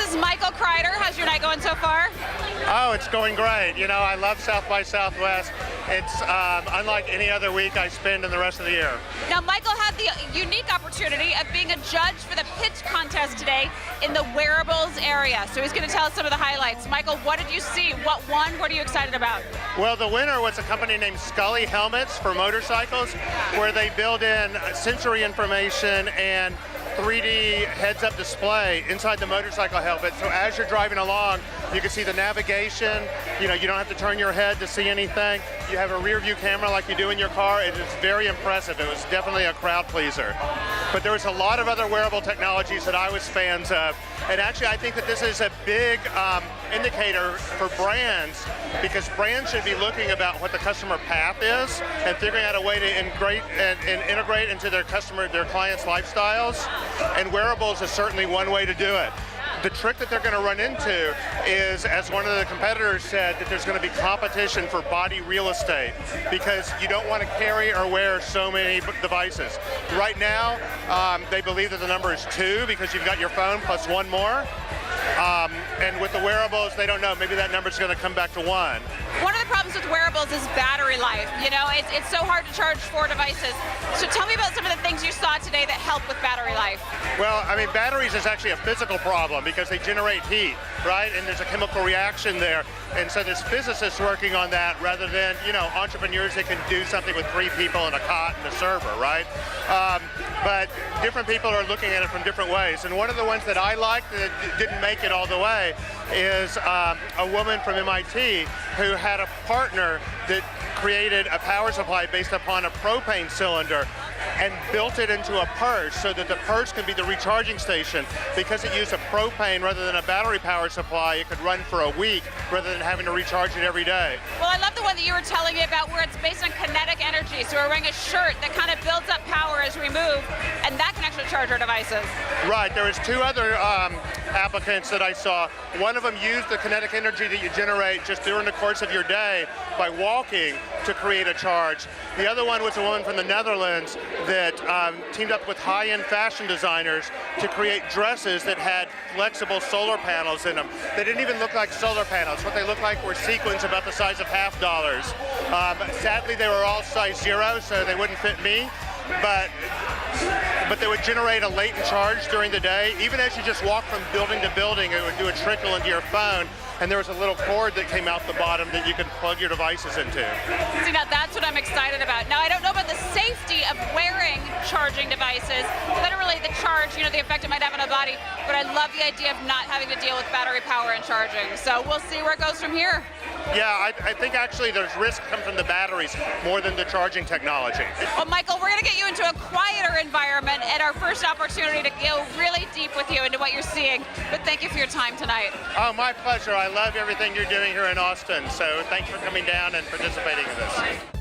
is Michael Crider. How's your night going so far? Oh, it's going great. You know, I love South by Southwest. It's unlike any other week I spend in the rest of the year. Now, Michael had the unique opportunity of being a judge for the pitch contest today in the wearables area. So he's going to tell us some of the highlights. Michael, what did you see? What won? What are you excited about? Well, the winner was a company named Scully Helmets for motorcycles, where they build in sensory information and 3D heads-up display inside the motorcycle helmet. So as you're driving along, you can see the navigation. You know, you don't have to turn your head to see anything. You have a rear view camera like you do in your car. It is very impressive. It was definitely a crowd pleaser. But there was a lot of other wearable technologies that I was fans of. And actually, I think that this is a big indicator for brands, because brands should be looking about what the customer path is and figuring out a way to integrate into their clients' lifestyles. And wearables is certainly one way to do it. The trick that they're going to run into is, as one of the competitors said, that there's going to be competition for body real estate, because you don't want to carry or wear so many devices. Right now, they believe that the number is 2 because you've got your phone plus one more. And with the wearables, they don't know. Maybe that number's going to come back to 1. One of the problems with wearables is battery life. You know, it's so hard to charge 4 devices. So tell me about some of the things you saw today that help with battery life. Well, I mean, batteries is actually a physical problem because they generate heat, right? And there's a chemical reaction there. And so there's physicists working on that rather than, you know, entrepreneurs that can do something with 3 people and a cot and a server, right? But different people are looking at it from different ways. And one of the ones that I liked that didn't make it all the way is a woman from MIT who had a partner that created a power supply based upon a propane cylinder and built it into a purse so that the purse can be the recharging station. Because it used a propane rather than a battery power supply, it could run for a week rather than having to recharge it every day. Well, I love the one that you were telling me about where it's based on kinetic energy. So we're wearing a shirt that kind of builds up power as we move, and that can actually charge our devices. Right, there was 2 other applicants that I saw. One of them used the kinetic energy that you generate just during the course of your day by walking to create a charge. The other one was a woman from the Netherlands that teamed up with high-end fashion designers to create dresses that had flexible solar panels in them. They didn't even look like solar panels. What they looked like were sequins about the size of $50. Sadly, they were all size 0, so they wouldn't fit me. But they would generate a latent charge during the day. Even as you just walk from building to building, it would do a trickle into your phone, and there was a little cord that came out the bottom that you could plug your devices into. See, now that's what I'm excited about. Now, I don't know about the safety of wearing charging devices, literally the charge, you know, the effect it might have on a body, but I love the idea of not having to deal with battery power and charging. So we'll see where it goes from here. Yeah, I think actually there's risk come from the batteries more than the charging technology. Well, Michael, we're going to get you into a quieter environment at our first opportunity to go really deep with you into what you're seeing. But thank you for your time tonight. Oh, my pleasure. I love everything you're doing here in Austin. So thanks for coming down and participating in this.